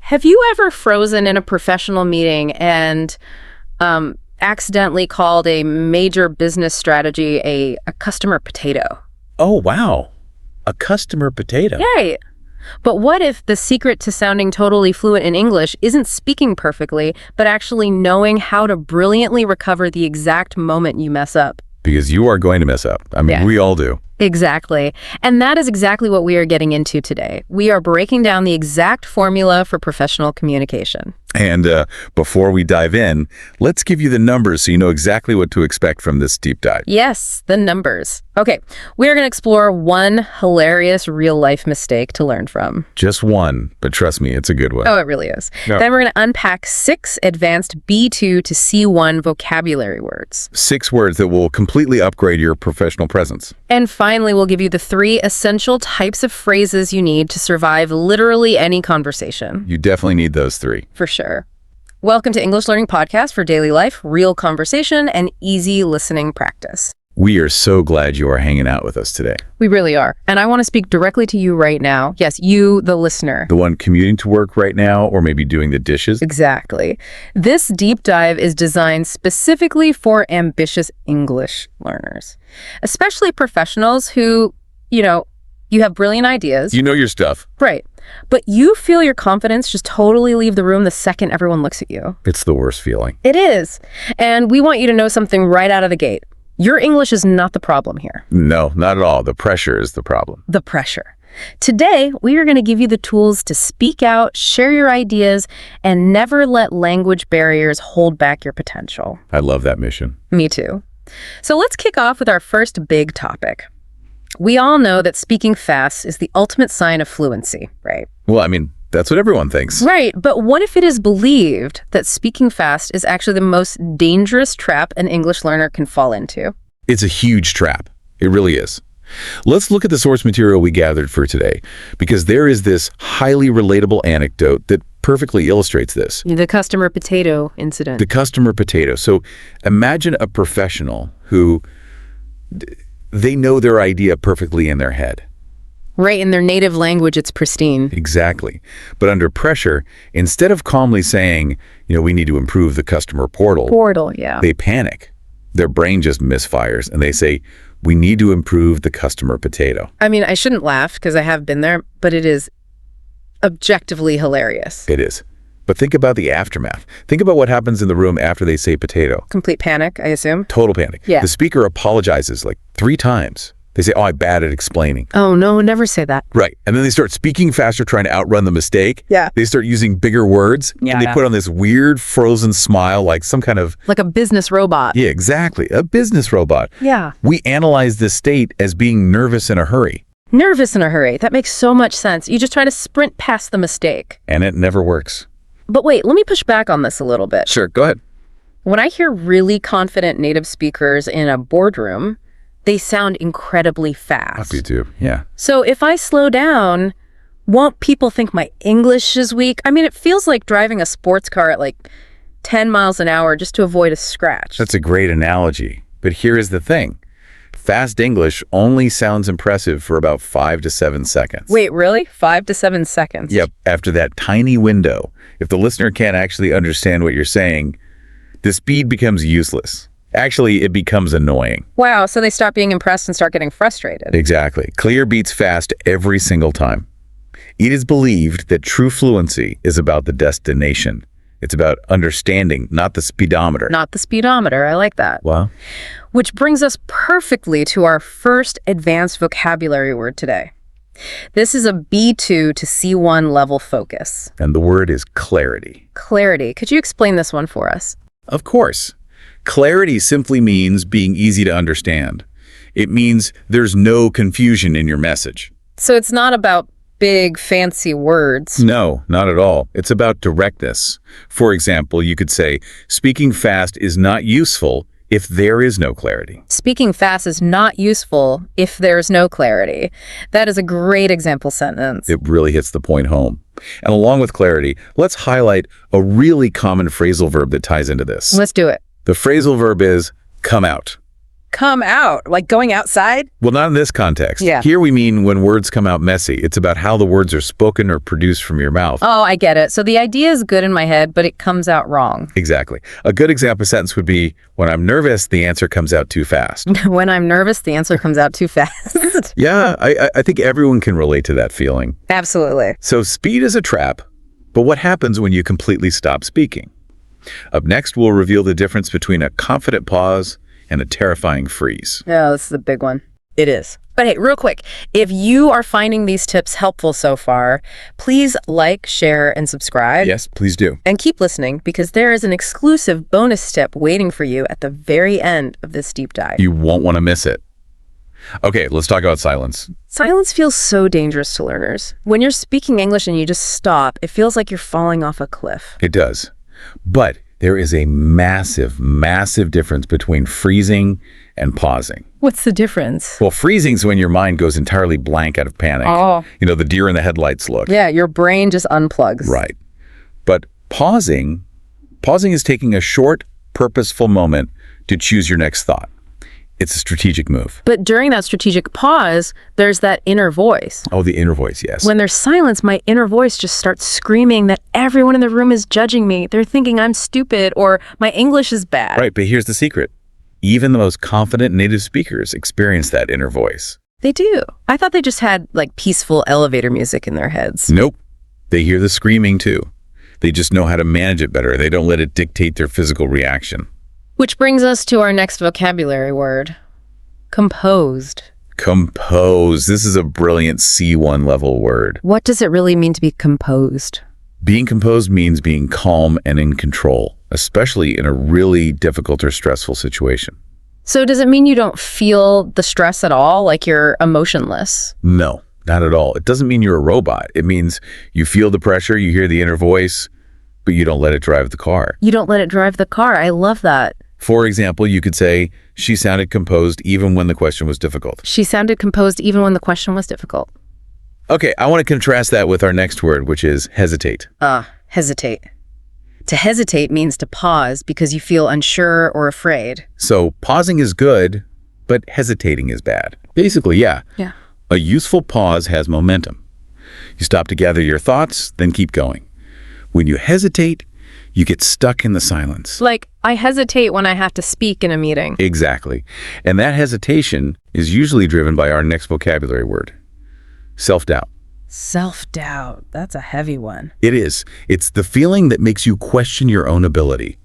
Have you ever frozen in a professional meeting and accidentally called a major business strategy a customer potato? Oh, wow. A customer potato. Right. But what if the secret to sounding totally fluent in English isn't speaking perfectly, but actually knowing how to brilliantly recover the exact moment you mess up? Because you are going to mess up. I mean, Yeah. we all do. Exactly. And that is exactly what we are getting into today. We are breaking down the exact formula for professional communication. And before we dive in, let's give you the numbers so you know exactly what to expect from this deep dive. Yes, the numbers. Okay, we're going to explore one hilarious real-life mistake to learn from. Just one, but trust me, it's a good one. Oh, it really is. No. Then we're going to unpack 6 advanced B2 to C1 vocabulary words. 6 words that will completely upgrade your professional presence. And finally, we'll give you the 3 essential types of phrases you need to survive literally any conversation. You definitely need those 3. For sure. Welcome to English Learning Podcast for daily life, real conversation, and easy listening practice. We are so glad you are hanging out with us today. We really are. And I want to speak directly to you right now. Yes, you, the listener. The one commuting to work right now, or maybe doing the dishes. Exactly. This deep dive is designed specifically for ambitious English learners, especially professionals who, you have brilliant ideas. You know your stuff. Right. But you feel your confidence just totally leave the room the second everyone looks at you. It's the worst feeling. It is. And we want you to know something right out of the gate. Your English is not the problem here. No, not at all. The pressure is the problem. The pressure. Today, we are going to give you the tools to speak out, share your ideas, and never let language barriers hold back your potential. I love that mission. Me too. So let's kick off with our first big topic. We all know that speaking fast is the ultimate sign of fluency, right? Well, I mean, that's what everyone thinks. Right, but what if it is believed that speaking fast is actually the most dangerous trap an English learner can fall into? It's a huge trap. It really is. Let's look at the source material we gathered for today, because there is this highly relatable anecdote that perfectly illustrates this. The customer potato incident. The customer potato. So imagine a professional who they know their idea perfectly in their head. Right, in their native language, it's pristine. Exactly. But under pressure, instead of calmly saying, we need to improve the customer portal, Yeah. they panic. Their brain just misfires and they say, we need to improve the customer potato. I mean, I shouldn't laugh because I have been there, but it is objectively hilarious. It is. But think about the aftermath. Think about what happens in the room after they say potato. Complete panic, I assume. Total panic. Yeah. The speaker apologizes like 3 times. They say, I'm bad at explaining. Oh, no, never say that. Right. And then they start speaking faster, trying to outrun the mistake. Yeah. They start using bigger words. Yeah, And they yeah. put on this weird frozen smile like some kind of... Like a business robot. Yeah, exactly. A business robot. Yeah. We analyze this state as being nervous in a hurry. Nervous in a hurry. That makes so much sense. You just try to sprint past the mistake. And it never works. But wait, let me push back on this a little bit. Sure, go ahead. When I hear really confident native speakers in a boardroom, they sound incredibly fast. Me too. Yeah. So if I slow down, won't people think my English is weak? I mean, it feels like driving a sports car at like 10 miles an hour just to avoid a scratch. That's a great analogy. But here is the thing. Fast English only sounds impressive for about 5 to 7 seconds. Wait, really? 5 to 7 seconds? Yep. After that tiny window, if the listener can't actually understand what you're saying, the speed becomes useless. Actually, it becomes annoying. Wow, so they stop being impressed and start getting frustrated. Exactly. Clear beats fast every single time. It is believed that true fluency is about the destination. It's about understanding, not the speedometer. Not the speedometer. I like that. Well, Which brings us perfectly to our first advanced vocabulary word today. This is a B2 to C1 level focus. and the word is clarity. Clarity. Could you explain this one for us? Of course. Clarity simply means being easy to understand. It means there's no confusion in your message. So it's not about big, fancy words. No, not at all. It's about directness. For example, you could say, speaking fast is not useful if there is no clarity. Speaking fast is not useful if there's no clarity. That is a great example sentence. It really hits the point home. And along with clarity, let's highlight a really common phrasal verb that ties into this. Let's do it. The phrasal verb is come out. come out? Like going outside? Well, not in this context. Yeah. Here we mean when words come out messy. It's about how the words are spoken or produced from your mouth. Oh, I get it. So the idea is good in my head, but it comes out wrong. Exactly. A good example sentence would be, when I'm nervous, the answer comes out too fast. When I'm nervous, the answer comes out too fast. Yeah, I think everyone can relate to that feeling. Absolutely. So speed is a trap, but what happens when you completely stop speaking? Up next, we'll reveal the difference between a confident pause and a terrifying freeze. Yeah, this is a big one. It is. But hey, real quick, if you are finding these tips helpful so far, please like, share, and subscribe. Yes, please do. And keep listening, because there is an exclusive bonus tip waiting for you at the very end of this deep dive. You won't want to miss it. Okay, let's talk about silence. Silence feels so dangerous to learners. When you're speaking English and you just stop, it feels like you're falling off a cliff. It does. But there is a massive, massive difference between freezing and pausing. What's the difference? Well, freezing's when your mind goes entirely blank out of panic. Oh. You know, the deer in the headlights look. Yeah, your brain just unplugs. Right. But pausing is taking a short, purposeful moment to choose your next thought. It's a strategic move. But during that strategic pause, there's that inner voice. Oh, the inner voice, yes. When there's silence, my inner voice just starts screaming that everyone in the room is judging me. They're thinking I'm stupid or my English is bad. Right, but here's the secret. Even the most confident native speakers experience that inner voice. They do. I thought they just had like peaceful elevator music in their heads. Nope. They hear the screaming too. They just know how to manage it better. They don't let it dictate their physical reaction. Which brings us to our next vocabulary word. Composed. Compose. This is a brilliant C1 level word. What does it really mean to be composed? Being composed means being calm and in control, especially in a really difficult or stressful situation. So does it mean you don't feel the stress at all, like you're emotionless? No, not at all. It doesn't mean you're a robot. It means you feel the pressure, you hear the inner voice, but you don't let it drive the car. You don't let it drive the car. I love that. For example, you could say, she sounded composed even when the question was difficult. She sounded composed even when the question was difficult. Okay, I want to contrast that with our next word, which is hesitate. Hesitate. To hesitate means to pause because you feel unsure or afraid. So pausing is good, but hesitating is bad. Basically, yeah. Yeah. A useful pause has momentum. You stop to gather your thoughts, then keep going. When you hesitate, you get stuck in the silence. Like, I hesitate when I have to speak in a meeting. Exactly. And that hesitation is usually driven by our next vocabulary word, self-doubt. Self-doubt. That's a heavy one. It is. It's the feeling that makes you question your own ability.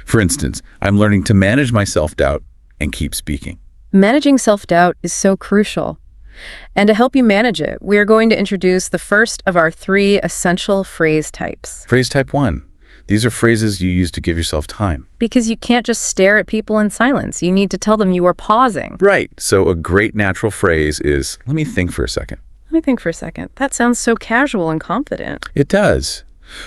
For instance, I'm learning to manage my self-doubt and keep speaking. Managing self-doubt is so crucial. And to help you manage it, we are going to introduce the first of our 3 essential phrase types. Phrase type 1. These are phrases you use to give yourself time. Because you can't just stare at people in silence. You need to tell them you are pausing. Right. So a great natural phrase is, let me think for a second. Let me think for a second. That sounds so casual and confident. It does.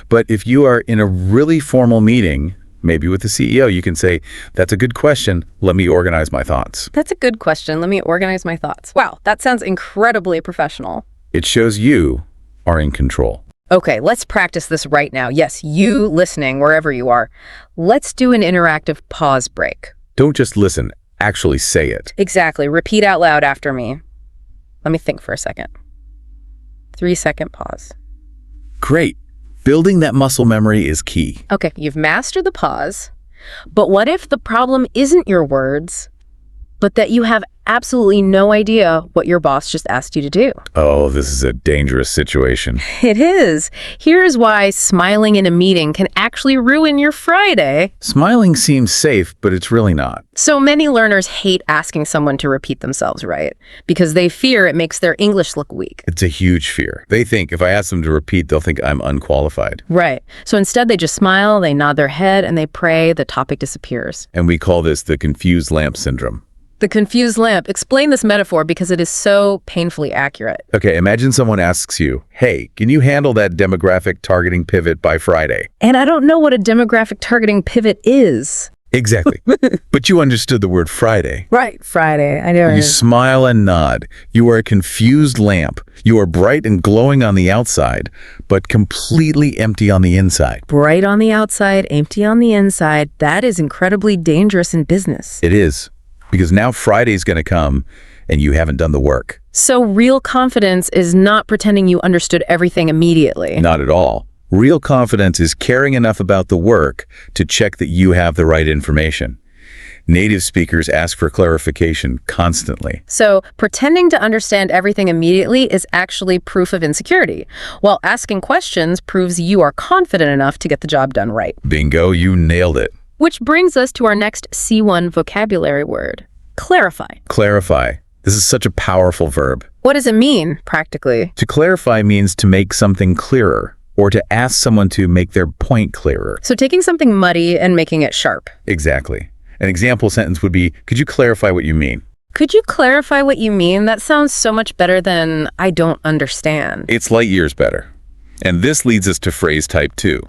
But if you are in a really formal meeting, maybe with the CEO, you can say, that's a good question. Let me organize my thoughts. That's a good question. Let me organize my thoughts. Wow, that sounds incredibly professional. It shows you are in control. Okay, let's practice this right now. Yes, you listening, wherever you are. Let's do an interactive pause break. Don't just listen, actually say it. Exactly. Repeat out loud after me. Let me think for a second. 3-second pause. Great. Building that muscle memory is key. Okay, you've mastered the pause. But what if the problem isn't your words, but that you have absolutely no idea what your boss just asked you to do? Oh, this is a dangerous situation. It is. Here's why smiling in a meeting can actually ruin your Friday. Smiling seems safe, but it's really not. So many learners hate asking someone to repeat themselves, right? Because they fear it makes their English look weak. It's a huge fear. They think if I ask them to repeat, they'll think I'm unqualified. Right. So instead they just smile, they nod their head, and they pray the topic disappears. And we call this the confused lamp syndrome. The confused lamp. Explain this metaphor because it is so painfully accurate. Okay, imagine someone asks you, hey, can you handle that demographic targeting pivot by Friday? And I don't know what a demographic targeting pivot is. Exactly. But you understood the word Friday. Right, Friday. I know. You smile and nod. You are a confused lamp. You are bright and glowing on the outside, but completely empty on the inside. Bright on the outside, empty on the inside. That is incredibly dangerous in business. It is. because now Friday's going to come and you haven't done the work. So real confidence is not pretending you understood everything immediately. Not at all. Real confidence is caring enough about the work to check that you have the right information. Native speakers ask for clarification constantly. So pretending to understand everything immediately is actually proof of insecurity, while asking questions proves you are confident enough to get the job done right. Bingo, you nailed it. Which brings us to our next C1 vocabulary word, clarify. Clarify. This is such a powerful verb. What does it mean, practically? To clarify means to make something clearer, or to ask someone to make their point clearer. So taking something muddy and making it sharp. Exactly. An example sentence would be, could you clarify what you mean? Could you clarify what you mean? That sounds so much better than I don't understand. It's light years better. And this leads us to phrase type 2,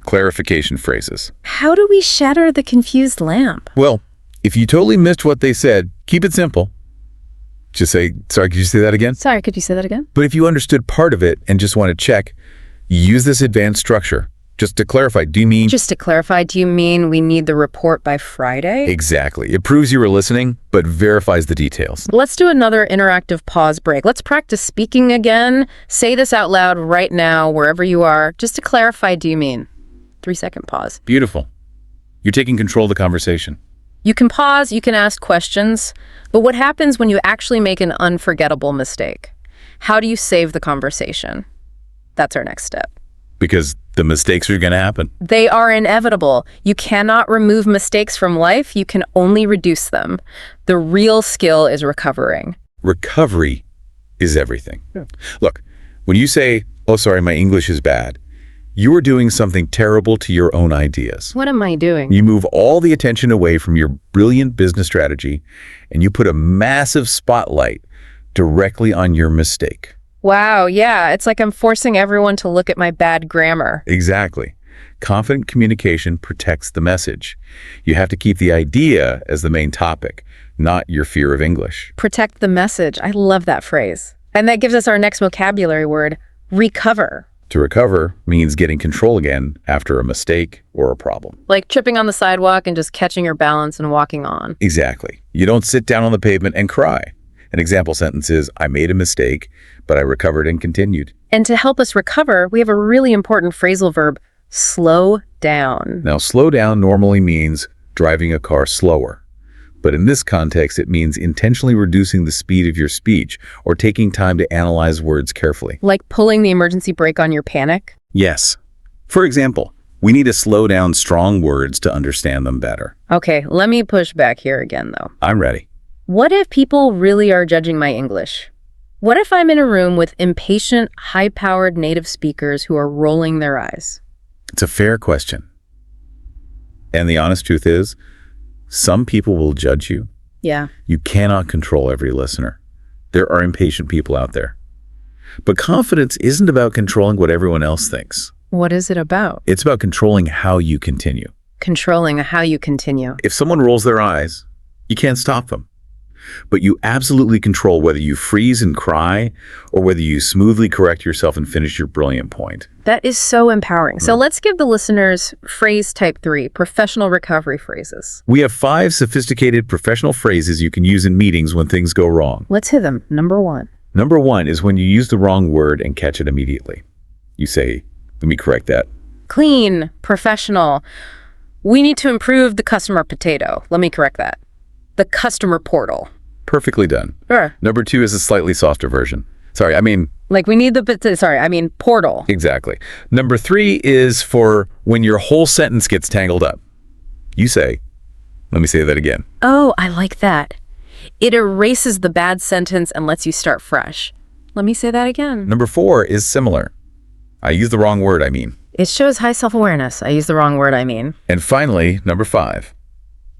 clarification phrases. How do we shatter the confused lamp? Well, if you totally missed what they said, keep it simple. Just say, sorry, could you say that again? Sorry, could you say that again? But if you understood part of it and just want to check, use this advanced structure. Just to clarify, do you mean... Just to clarify, do you mean we need the report by Friday? Exactly. It proves you were listening, but verifies the details. Let's do another interactive pause break. Let's practice speaking again. Say this out loud right now, wherever you are. Just to clarify, do you mean? 3-second pause. Beautiful. You're taking control of the conversation. You can pause, you can ask questions, but what happens when you actually make an unforgettable mistake? How do you save the conversation? That's our next step. Because the mistakes are going to happen. They are inevitable. You cannot remove mistakes from life. You can only reduce them. The real skill is recovering. Recovery is everything. Yeah. Look, when you say, oh, sorry, my English is bad, you are doing something terrible to your own ideas. What am I doing? You move all the attention away from your brilliant business strategy, and you put a massive spotlight directly on your mistake. Wow, yeah, it's like I'm forcing everyone to look at my bad grammar. Exactly. Confident communication protects the message. You have to keep the idea as the main topic, not your fear of English. Protect the message. I love that phrase. And that gives us our next vocabulary word, recover. To recover means getting control again after a mistake or a problem. Like tripping on the sidewalk and just catching your balance and walking on. Exactly. You don't sit down on the pavement and cry. An example sentence is, I made a mistake, but I recovered and continued. And to help us recover, we have a really important phrasal verb, slow down. Now, slow down normally means driving a car slower. But in this context, it means intentionally reducing the speed of your speech or taking time to analyze words carefully. Like pulling the emergency brake on your panic? Yes. For example, we need to slow down strong words to understand them better. Okay, let me push back here again, though. I'm ready. What if people really are judging my English? What if I'm in a room with impatient, high-powered native speakers who are rolling their eyes? It's a fair question. And the honest truth is, some people will judge you. Yeah. You cannot control every listener. There are impatient people out there. But confidence isn't about controlling what everyone else thinks. What is it about? It's about controlling how you continue. Controlling how you continue. If someone rolls their eyes, you can't stop them. But you absolutely control whether you freeze and cry or whether you smoothly correct yourself and finish your brilliant point. That is so empowering. So let's give the listeners phrase type 3, professional recovery phrases. We have 5 sophisticated professional phrases you can use in meetings when things go wrong. Let's hit them. Number 1. Number 1 is when you use the wrong word and catch it immediately. You say, let me correct that. Clean, professional. We need to improve the customer potato. Let me correct that. The customer portal. Perfectly done. Sure. Number 2 is a slightly softer version. Like we need portal. Exactly. Number 3 is for when your whole sentence gets tangled up. You say, let me say that again. Oh, I like that. It erases the bad sentence and lets you start fresh. Let me say that again. Number 4 is similar. I use the wrong word, I mean. It shows high self-awareness. I use the wrong word, I mean. And finally, number 5.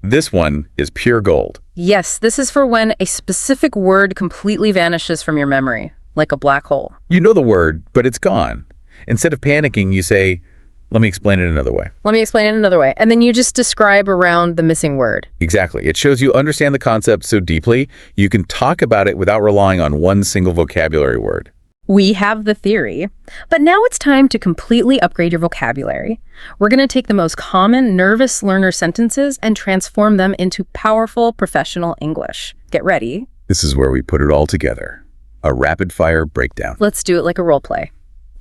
This one is pure gold. Yes, this is for when a specific word completely vanishes from your memory, like a black hole. You know the word, but it's gone. Instead of panicking, you say, let me explain it another way. Let me explain it another way. And then you just describe around the missing word. Exactly. It shows you understand the concept so deeply, you can talk about it without relying on one single vocabulary word. We have the theory, but now it's time to completely upgrade your vocabulary. We're going to take the most common nervous learner sentences and transform them into powerful professional English. Get ready. This is where we put it all together. A rapid-fire breakdown. Let's do it like a role play.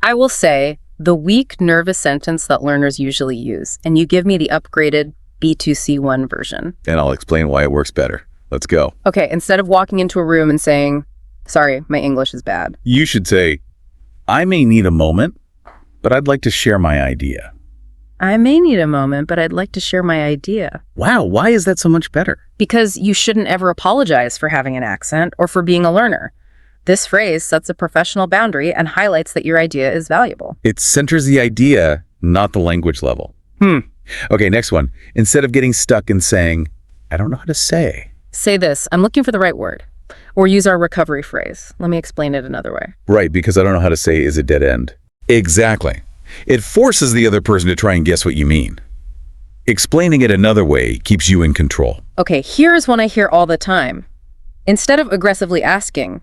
I will say the weak nervous sentence that learners usually use, and you give me the upgraded B2C1 version. And I'll explain why it works better. Let's go. Okay, instead of walking into a room and saying, "Sorry, my English is bad." You should say, "I may need a moment, but I'd like to share my idea." I may need a moment, but I'd like to share my idea. Wow, why is that so much better? Because you shouldn't ever apologize for having an accent or for being a learner. This phrase sets a professional boundary and highlights that your idea is valuable. It centers the idea, not the language level. Okay, next one. Instead of getting stuck in saying, "I don't know how to say." Say this, "I'm looking for the right word." Or use our recovery phrase. Let me explain it another way. Right, because "I don't know how to say" is a dead end. Exactly. It forces the other person to try and guess what you mean. Explaining it another way keeps you in control. Okay, here's one I hear all the time. Instead of aggressively asking,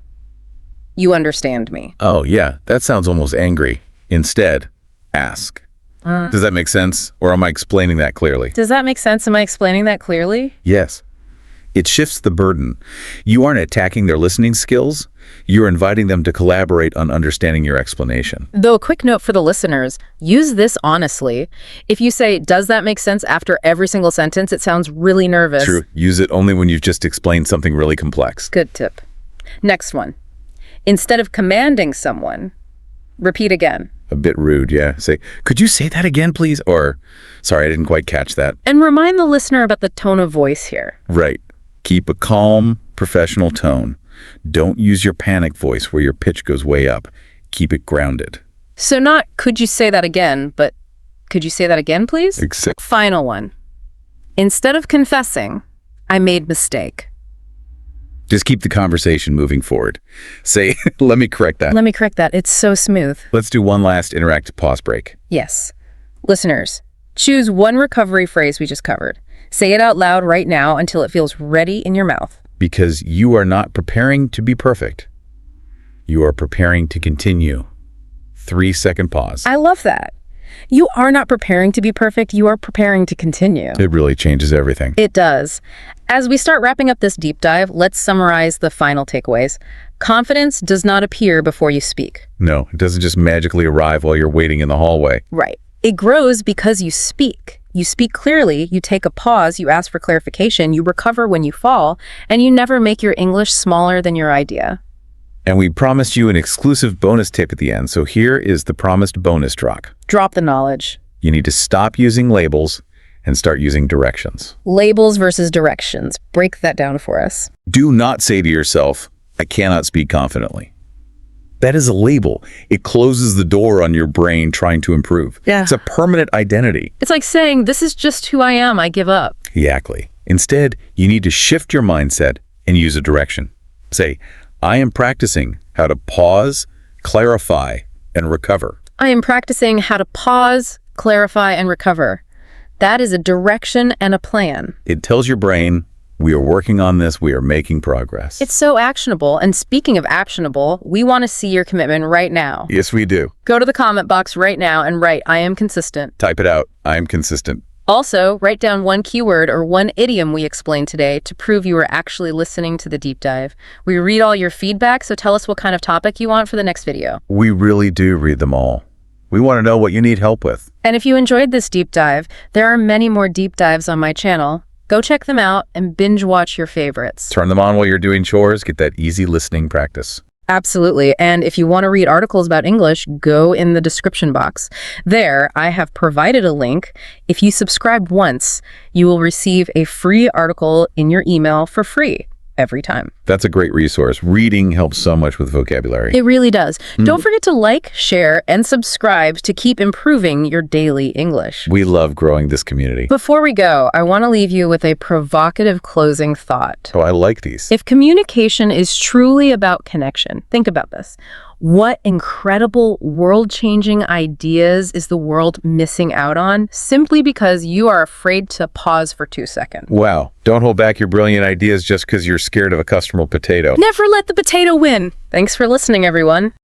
"You understand me?" Oh, yeah, that sounds almost angry. Instead, ask. Does that make sense? Or am I explaining that clearly? Does that make sense? Am I explaining that clearly? Yes. It shifts the burden. You aren't attacking their listening skills. You're inviting them to collaborate on understanding your explanation. Though a quick note for the listeners, use this honestly. If you say, "Does that make sense?" after every single sentence, it sounds really nervous. True. Use it only when you've just explained something really complex. Good tip. Next one. Instead of commanding someone, repeat again. A bit rude, yeah. Say, "Could you say that again, please?" Or, "Sorry, I didn't quite catch that." And remind the listener about the tone of voice here. Right. Keep a calm, professional tone. Don't use your panic voice where your pitch goes way up. Keep it grounded. So not, "Could you say that again?" but "Could you say that again, please?" Final one. Instead of confessing, "I made mistake." Just keep the conversation moving forward. Say, "Let me correct that." Let me correct that. It's so smooth. Let's do one last interactive pause break. Yes. Listeners, choose one recovery phrase we just covered. Say it out loud right now until it feels ready in your mouth. Because you are not preparing to be perfect. You are preparing to continue. 3-second pause. I love that. You are not preparing to be perfect. You are preparing to continue. It really changes everything. It does. As we start wrapping up this deep dive, let's summarize the final takeaways. Confidence does not appear before you speak. No, it doesn't just magically arrive while you're waiting in the hallway. Right. It grows because you speak. You speak clearly, you take a pause, you ask for clarification, you recover when you fall, and you never make your English smaller than your idea. And we promised you an exclusive bonus tip at the end, so here is the promised bonus drop. Drop the knowledge. You need to stop using labels and start using directions. Labels versus directions. Break that down for us. Do not say to yourself, "I cannot speak confidently." That is a label. It closes the door on your brain trying to improve. Yeah. It's a permanent identity. It's like saying, "This is just who I am, I give up." Exactly. Instead, you need to shift your mindset and use a direction. Say, "I am practicing how to pause, clarify, and recover." I am practicing how to pause, clarify, and recover. That is a direction and a plan. It tells your brain, we are working on this, we are making progress. It's so actionable. And speaking of actionable, we want to see your commitment right now. Yes, we do. Go to the comment box right now and write, "I am consistent." Type it out. I am consistent. Also, write down one keyword or one idiom we explained today to prove you were actually listening to the deep dive. We read all your feedback, so tell us what kind of topic you want for the next video. We really do read them all. We want to know what you need help with. And if you enjoyed this deep dive, there are many more deep dives on my channel. Go check them out and binge watch your favorites. Turn them on while you're doing chores. Get that easy listening practice. Absolutely. And if you want to read articles about English, go in the description box. There, I have provided a link. If you subscribe once, you will receive a free article in your email for free every time. That's a great resource. Reading helps so much with vocabulary. It really does. Don't forget to like, share, and subscribe to keep improving your daily English. We love growing this community. Before we go, I want to leave you with a provocative closing thought. Oh, I like these. If communication is truly about connection, think about this. What incredible world-changing ideas is the world missing out on simply because you are afraid to pause for 2 seconds? Wow. Don't hold back your brilliant ideas just because you're scared of a customer potato. Never let the potato win. Thanks for listening, everyone.